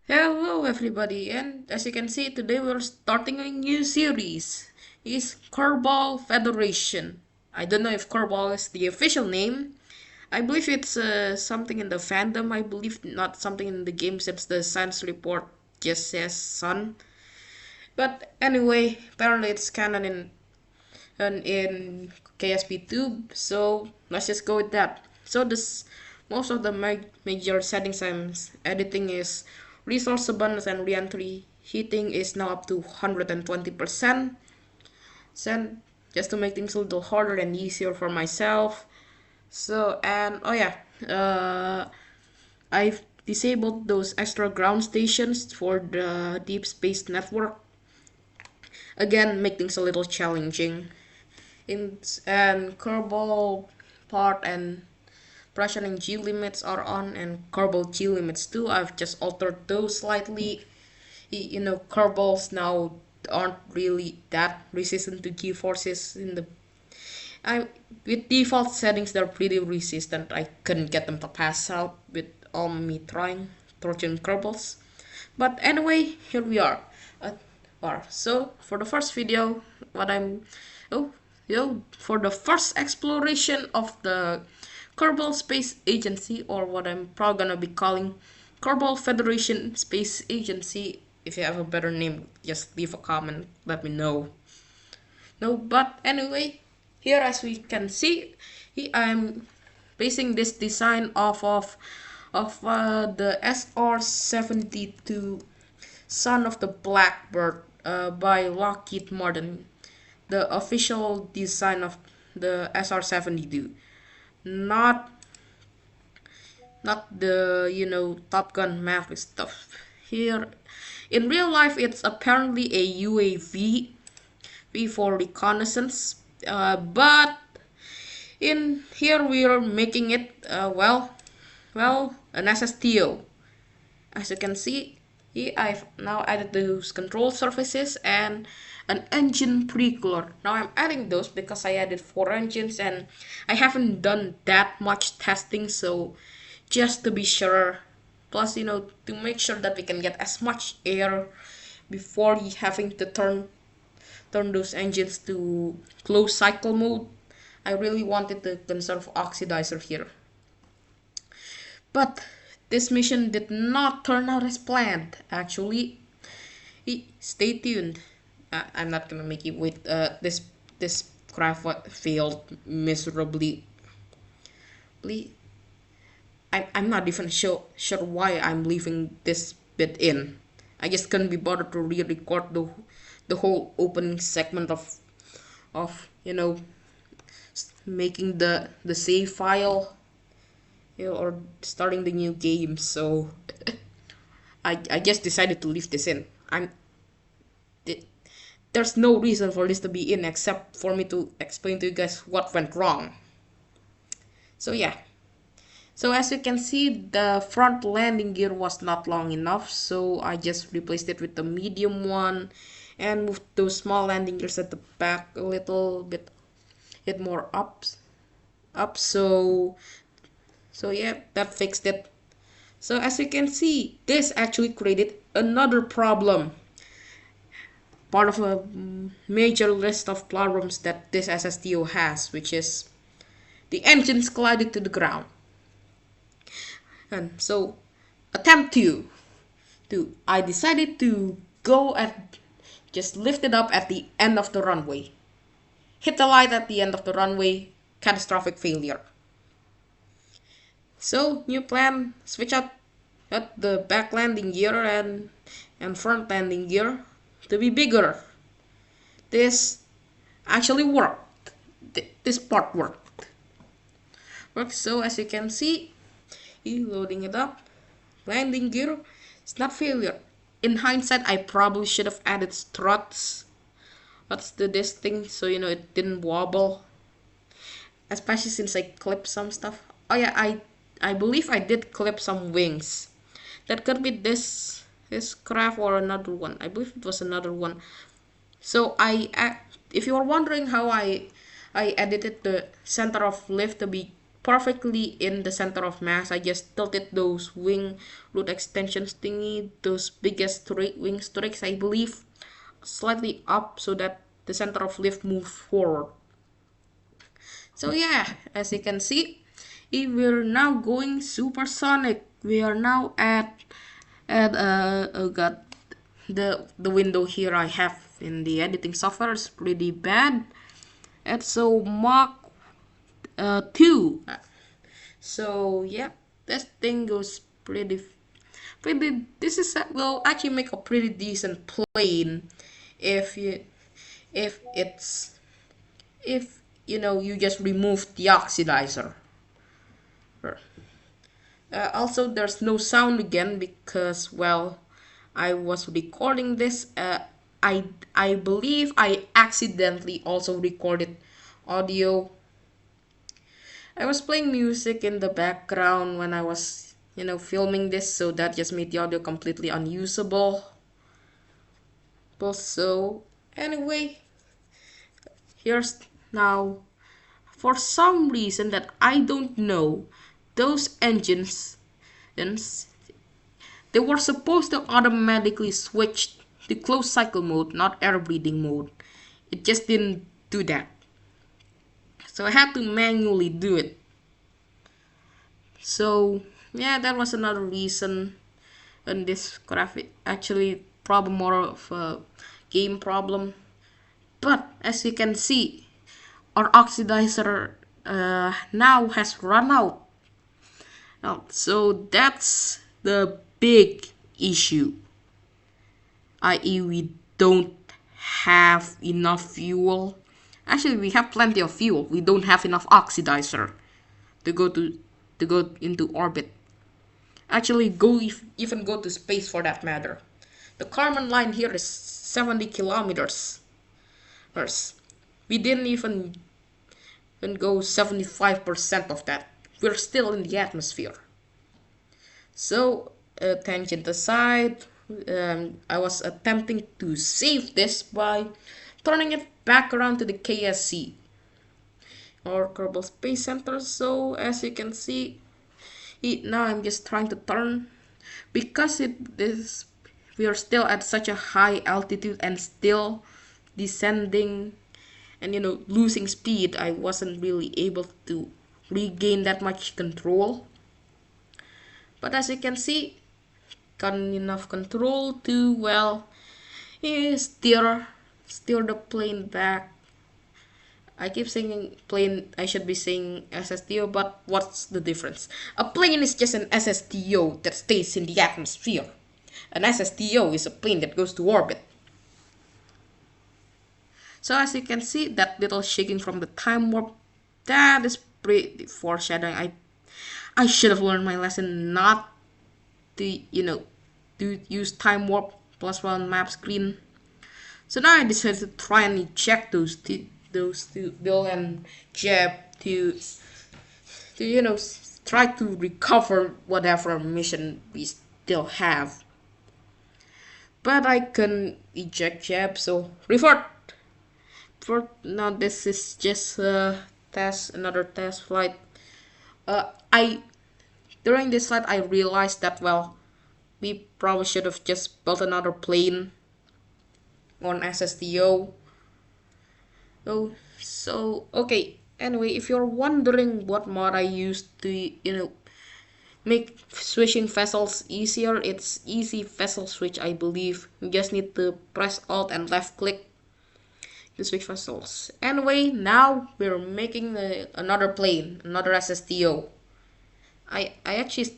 Hello everybody, and as you can see today we're starting a new series. It's Kerbal Federation. I don't know if Kerbal is the official name. I believe it's something in the fandom. I believe not something in the game since the science report just says sun. But anyway, apparently it's canon in KSP Tube, so let's just go with that. So this most of the major settings I'm editing is resource abundance and reentry heating is now up to 120%. Then just to make things a little harder and easier for myself. So and oh yeah, I've disabled those extra ground stations for the deep space network. Again, make things a little challenging. In and Kerbal part and Prussian and G limits are on, and Kerbal G limits too. I've just altered those slightly. Kerbals now aren't really that resistant to G forces in the. I with default settings they're pretty resistant. I couldn't get them to pass out with all me trying Trojan Kerbals. But anyway, here we are. So for the first video, what I'm oh for the first exploration of the Kerbal Space Agency, or what I'm probably gonna be calling Kerbal Federation Space Agency. If you have a better name, just leave a comment, let me know. No, but anyway, here as we can see, I'm basing this design off of the SR-72 Son of the Blackbird by Lockheed Martin, the official design of the SR-72, not the Top Gun Maverick stuff. Here, in real life, it's apparently a UAV, for reconnaissance, but in here we are making it an SSTO. As you can see, I've now added those control surfaces and an engine precooler. Now I'm adding those because I added 4 engines and I haven't done that much testing, so just to be sure. Plus, to make sure that we can get as much air before having to turn those engines to closed cycle mode. I really wanted to conserve oxidizer here. But this mission did not turn out as planned, actually. Stay tuned. I'm not gonna make you wait. This craft failed miserably. I'm not even sure why I'm leaving this bit in. I just couldn't be bothered to re-record the whole opening segment of making the save file, or starting the new game. So I just decided to leave this in. There's no reason for this to be in except for me to explain to you guys what went wrong. So yeah. So as you can see, the front landing gear was not long enough, so I just replaced it with the medium one and moved those small landing gears at the back a little bit, more up. So yeah, that fixed it. So as you can see, this actually created another problem, part of a major list of problems that this SSTO has, which is the engines collided to the ground. And so attempt I decided to go at just lift it up at the end of the runway, hit the light at the end of the runway, catastrophic failure. So new plan, switch out at the back landing gear and front landing gear to be bigger. This actually worked. This part worked. So as you can see, loading it up, landing gear, it's not failure. In hindsight, I probably should have added struts to this thing so it didn't wobble. Especially since I clipped some stuff. Oh yeah, I believe I did clip some wings. That could be this craft or another one. I believe it was another one. So if you are wondering how I edited the center of lift to be perfectly in the center of mass. I just tilted those wing root extensions thingy, those biggest wing streaks, I believe, slightly up so that the center of lift moves forward. So yeah, as you can see, we're now going supersonic. We are now at oh god, the window here I have in the editing software is pretty bad. And so Mach 2. So yeah, this thing goes pretty. This is will actually make a pretty decent plane if you if it's if you know you just remove the oxidizer. Also, there's no sound again because, well, I was recording this. I believe I accidentally also recorded audio. I was playing music in the background when I was, filming this, so that just made the audio completely unusable. But so, anyway, here's now. For some reason that I don't know, those engines they were supposed to automatically switch to closed cycle mode, not air breathing mode. It just didn't do that. So I had to manually do it. So yeah, that was another reason. And this could have actually probably more of a game problem. But as you can see, our oxidizer now has run out. So that's the big issue, i.e. we don't have enough fuel. Actually, we have plenty of fuel. We don't have enough oxidizer to go into orbit. Actually, even go to space for that matter. The Kármán line here is 70 kilometers. We didn't even go 75% of that. We're still in the atmosphere. So, tangent aside, I was attempting to save this by turning it back around to the KSC or Kerbal Space Center. So, as you can see, now I'm just trying to turn because we are still at such a high altitude and still descending and losing speed. I wasn't really able to regain that much control. But as you can see, got enough control to, well, steer the plane back. I keep saying plane, I should be saying SSTO, but what's the difference? A plane is just an SSTO that stays in the atmosphere. An SSTO is a plane that goes to orbit. So as you can see, that little shaking from the time warp, that is pretty foreshadowing. I should have learned my lesson not to, to use time warp +1 map screen. So now I decided to try and eject those two Bill and Jeb to try to recover whatever mission we still have. But I can eject Jeb, so revert. Now this is just another test flight. During this flight I realized that, well, we probably should have just built another plane on SSTO. Oh, so okay. Anyway, if you're wondering what mod I used to, make switching vessels easier, it's easy vessel switch, I believe. You just need to press Alt and left click to switch vessels. Anyway, now we're making another plane, another SSTO. I actually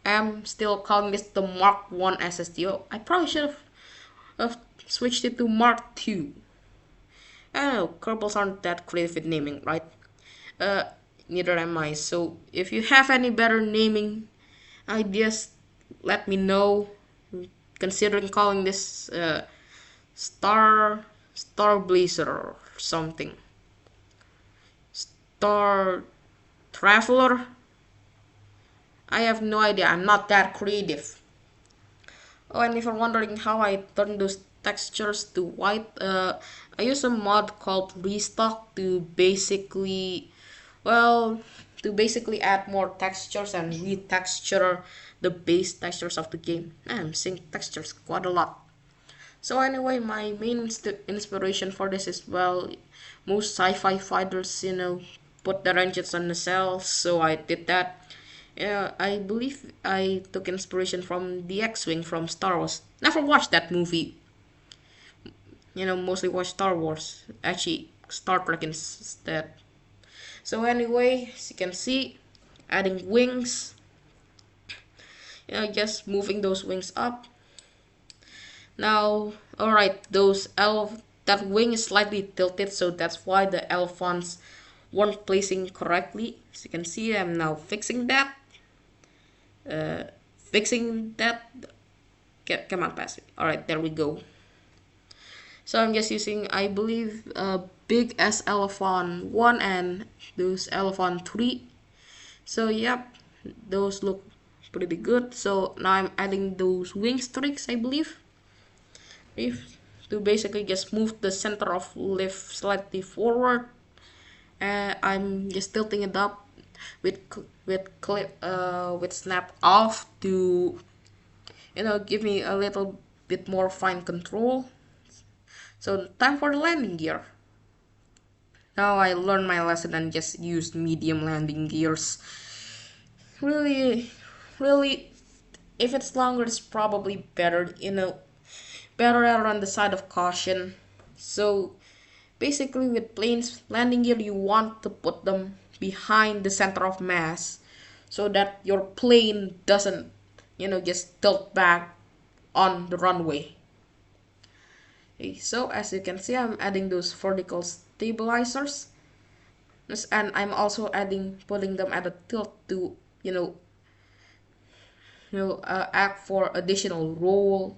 am still calling this the Mark 1 SSTO. I probably should have switched it to Mark 2. Oh, Kerbals aren't that creative with naming, right? Neither am I. So if you have any better naming ideas, let me know. Considering calling this Star Blazer or something. Star Traveler. I have no idea. I'm not that creative. Oh, and if you're wondering how I turn those textures to white, I use a mod called Restock to basically, well, to basically add more textures and retexture the base textures of the game. I'm seeing textures quite a lot. So anyway, my main inspiration for this is, well, most sci-fi fighters, put their engines on the cells, so I did that. I believe I took inspiration from the X-Wing from Star Wars. Never watched that movie. Mostly watch Star Wars. Actually, Star Trek instead. So anyway, as you can see, adding wings. Just moving those wings up. Now, alright, that wing is slightly tilted, so that's why the elephants weren't placing correctly. As you can see, I'm now fixing that. Fixing that. Come on, pass it. Alright, there we go. So I'm just using, I believe, big S elephant 1 and those elephant 3. So yep, those look pretty good. So now I'm adding those wing streaks, I believe. To basically just move the center of lift slightly forward. I'm just tilting it up with snap off to give me a little bit more fine control. So time for the landing gear. Now I learned my lesson and just used medium landing gears. Really, if it's longer, it's probably better, better err on the side of caution. So basically with planes landing gear, you want to put them behind the center of mass so that your plane doesn't just tilt back on the runway. Okay, so as you can see, I'm adding those vertical stabilizers, and I'm also putting them at a tilt to act for additional roll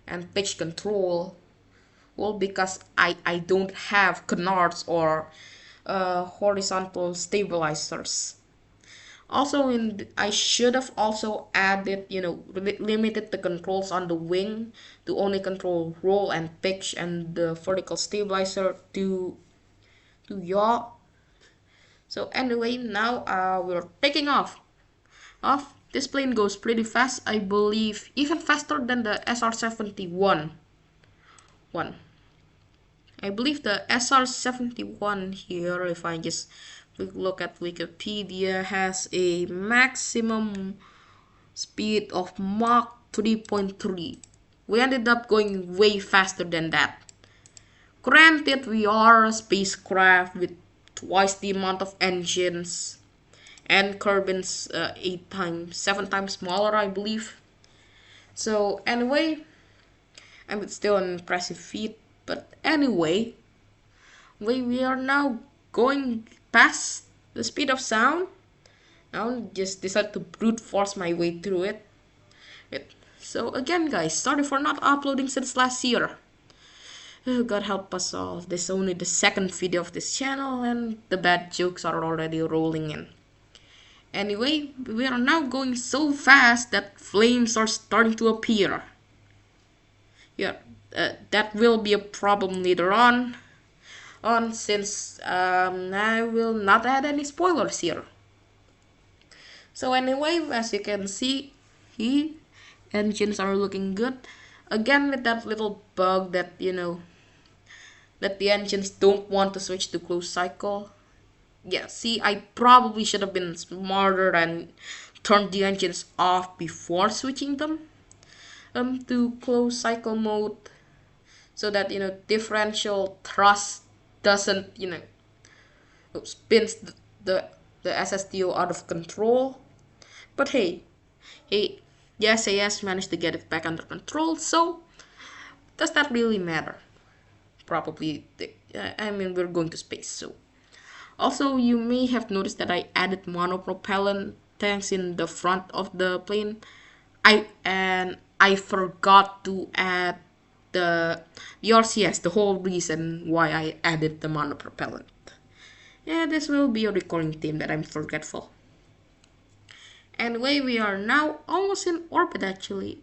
and pitch control. Well, because I don't have canards or horizontal stabilizers. Also, I should have also added, limited the controls on the wing to only control roll and pitch, and the vertical stabilizer to yaw. So anyway, now we're taking off. This plane goes pretty fast, I believe, even faster than the SR-71. I believe the SR-71 here, if I just look at Wikipedia, has a maximum speed of Mach 3.3. We ended up going way faster than that. Granted, we are a spacecraft with twice the amount of engines, and Kerbin's 7 times smaller, I believe. So anyway, it's still an impressive feat. But anyway, we are now going past the speed of sound. Now just decide to brute force my way through it. So again, guys, sorry for not uploading since last year. God help us all. This is only the second video of this channel, and the bad jokes are already rolling in. Anyway, we are now going so fast that flames are starting to appear. Yeah, that will be a problem later on since I will not add any spoilers here. So anyway, as you can see, engines are looking good. Again, with that little bug that that the engines don't want to switch to closed cycle. Yeah, see, I probably should have been smarter and turned the engines off before switching them to closed cycle mode, so that differential thrust doesn't spins the SSTO out of control. But hey, the SAS managed to get it back under control, so does that really matter? Probably. We're going to space, so. Also, you may have noticed that I added monopropellant tanks in the front of the plane. I forgot to add the RCS, the whole reason why I added the monopropellant. Yeah, this will be a recurring theme that I'm forgetful. Anyway, we are now almost in orbit actually.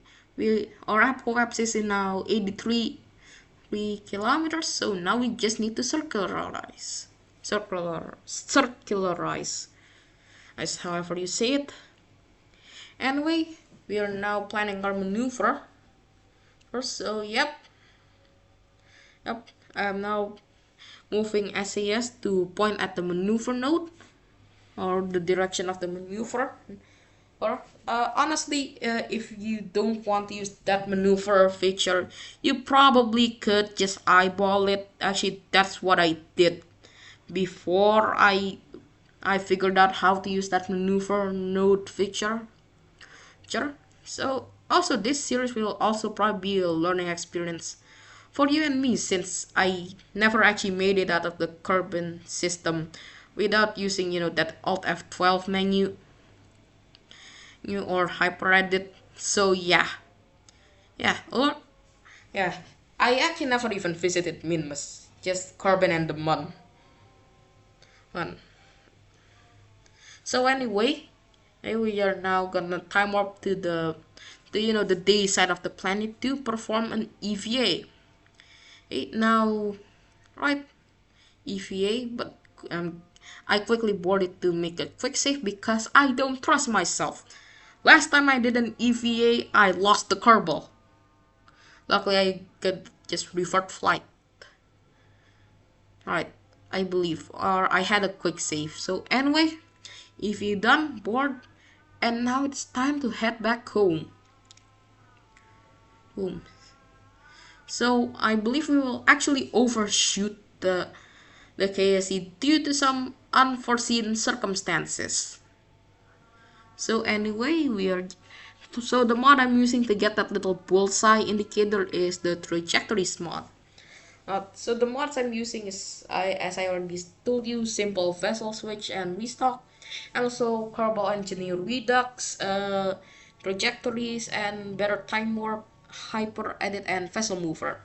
Our apoapsis is now 83 kilometers, so now we just need to circularize. as however you say it. Anyway, we are now planning our maneuver. So yep, I'm now moving SAS to point at the maneuver node or the direction of the maneuver. Or honestly, if you don't want to use that maneuver feature, you probably could just eyeball it. Actually, that's what I did before I figured out how to use that maneuver node feature. Sure. So also this series will also probably be a learning experience for you and me, since I never actually made it out of the Kerbal system without using that Alt F12 menu or hyperedit. So yeah, or yeah, I actually never even visited Minmus, just Kerbal and the Mun one. So anyway, we are now gonna time warp to the day side of the planet to perform an EVA. Now, right, EVA, but I quickly boarded to make a quick save because I don't trust myself. Last time I did an EVA, I lost the Kerbal. Luckily, I could just revert flight. Alright, I believe, or I had a quick save. So anyway, EVA done, board, and now it's time to head back home. Boom. So I believe we will actually overshoot the KSE due to some unforeseen circumstances. So anyway, so the mod I'm using to get that little bullseye indicator is the trajectories mod. So the mods I'm using is, as I already told you, simple vessel switch and restock, and also Kerbal engineer redux, trajectories, and better time warp, hyper edit, and vessel mover.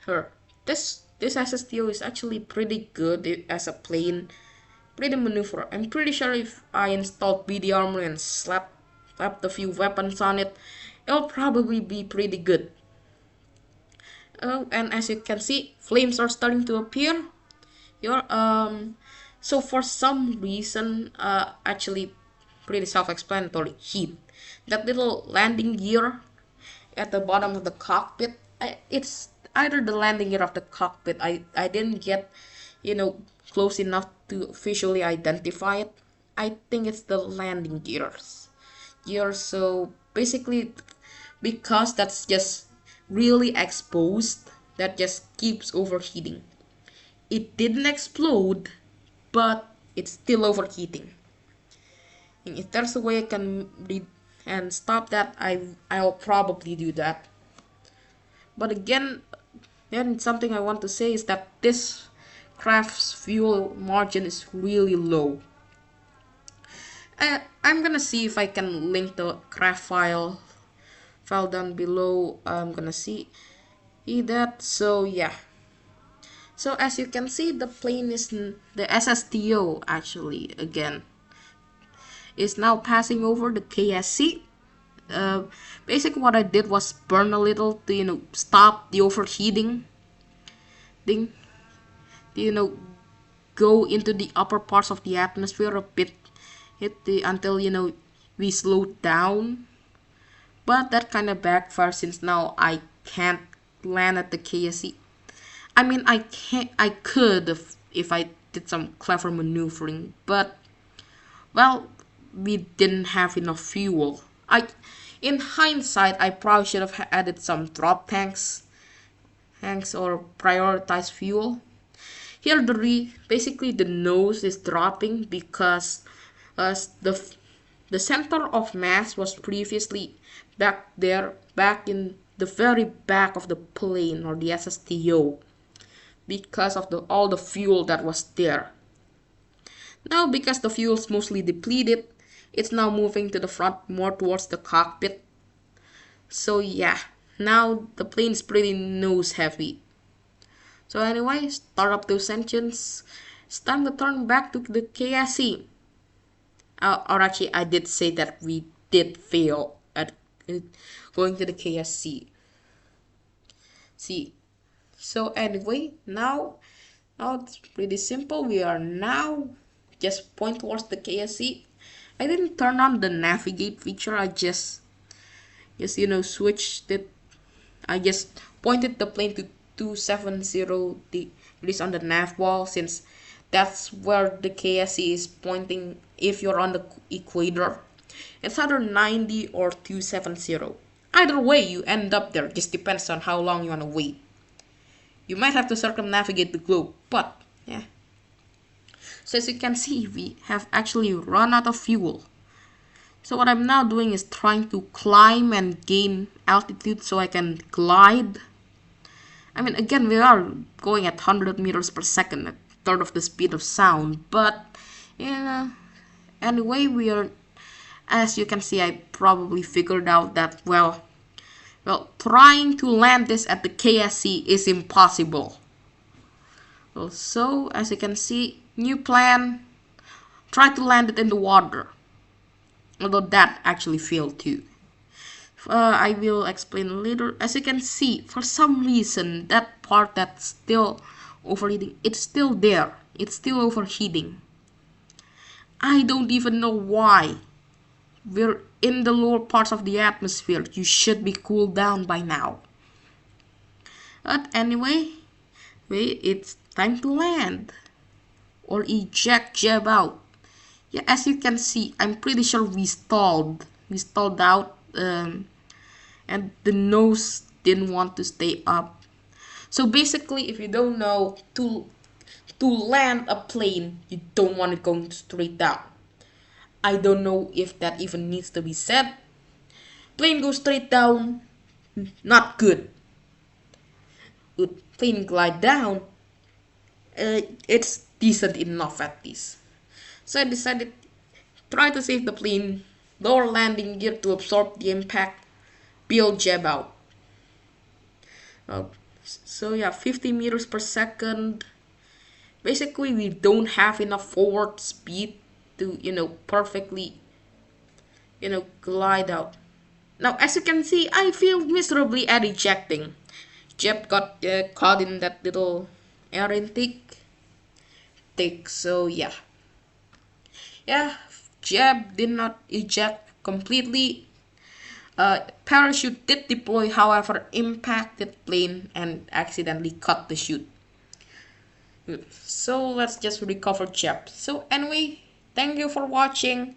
Her this SSTO is actually pretty good as a plane, pretty maneuver. I'm pretty sure if I installed BD armor and slapped a few weapons on it, it'll probably be pretty good. Oh, and as you can see, flames are starting to appear. Your so for some reason, actually pretty self-explanatory. Heat. That little landing gear at the bottom of the cockpit. It's either the landing gear of the cockpit. I didn't get, close enough to visually identify it. I think it's the landing gears. So basically, because that's just really exposed, that just keeps overheating. It didn't explode, but it's still overheating. And if there's a way I can read and stop that, I'll probably do that. But again, then something I want to say is that this craft's fuel margin is really low. I'm gonna see if I can link the craft file down below. I'm gonna see that. So yeah. So as you can see, the plane is the SSTO actually again is now passing over the KSC. Basically what I did was burn a little to stop the overheating thing, to go into the upper parts of the atmosphere a bit, until we slowed down. But that kind of backfires since now I can't land at the KSC. I mean, I could if I did some clever maneuvering, but well, we didn't have enough fuel. In hindsight, I probably should have added some drop tanks, or prioritized fuel. Here, basically the nose is dropping because the center of mass was previously back in the very back of the plane or the SSTO, because of all the fuel that was there. Now, because the fuel's mostly depleted, it's now moving to the front, more towards the cockpit. So yeah, now the plane is pretty nose heavy. So anyway, start up those engines. It's time to turn back to the KSC. Or actually, I did say that we did fail at going to the KSC. See. So anyway, now it's pretty simple. We are now just point towards the KSC. I didn't turn on the navigate feature. I just switched it. I just pointed the plane to 270 degrees on the nav wall, since that's where the KSC is pointing if you're on the equator. It's either 90 or 270. Either way you end up there, just depends on how long you want to wait. You might have to circumnavigate the globe, but yeah. So as you can see, we have actually run out of fuel. So what I'm now doing is trying to climb and gain altitude so I can glide. I mean, again, we are going at 100 meters per second, a third of the speed of sound. But, anyway, we are, as you can see, I probably figured out that, well, trying to land this at the KSC is impossible. Well, so, as you can see, new plan, try to land it in the water. Although that actually failed too. I will explain later. As you can see, for some reason, that part that's still overheating, it's still there. It's still overheating. I don't even know why. We're in the lower parts of the atmosphere. You should be cooled down by now. But anyway, wait, it's time to land. Or eject jab out. Yeah, as you can see, I'm pretty sure we stalled. We stalled out, and the nose didn't want to stay up. So basically, if you don't know, to land a plane, you don't want it going straight down. I don't know if that even needs to be said. Plane goes straight down, not good. Plane glide down, it's decent enough at least. So I decided try to save the plane, lower landing gear to absorb the impact, build jab out. So yeah, 50 meters per second. Basically, we don't have enough forward speed to perfectly glide out. Now, as you can see, I failed miserably at ejecting. Jeb got caught in that little air intake. So yeah. Jeb did not eject completely. Parachute did deploy, however, impacted plane and accidentally cut the chute. So let's just recover Jeb. So anyway, thank you for watching.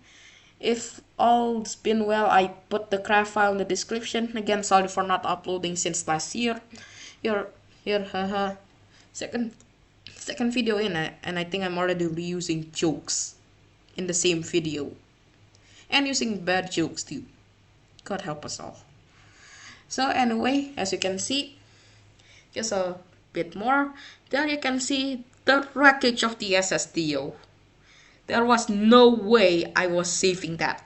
If all's been well, I put the craft file in the description. Again, sorry for not uploading since last year. Here, second video in, and I think I'm already reusing jokes in the same video, and using bad jokes too. God help us all. So anyway, as you can see, just a bit more. There you can see the wreckage of the SSTO. There was no way I was saving that.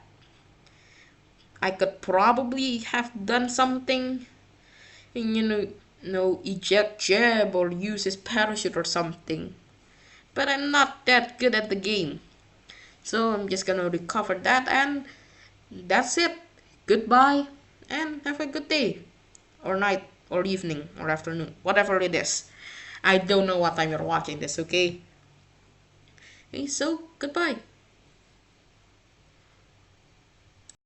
I could probably have done something, and eject jab or use his parachute or something. But I'm not that good at the game. So I'm just gonna recover that, and that's it. Goodbye, and have a good day, or night, or evening, or afternoon, whatever it is. I don't know what time you're watching this, okay? So, goodbye.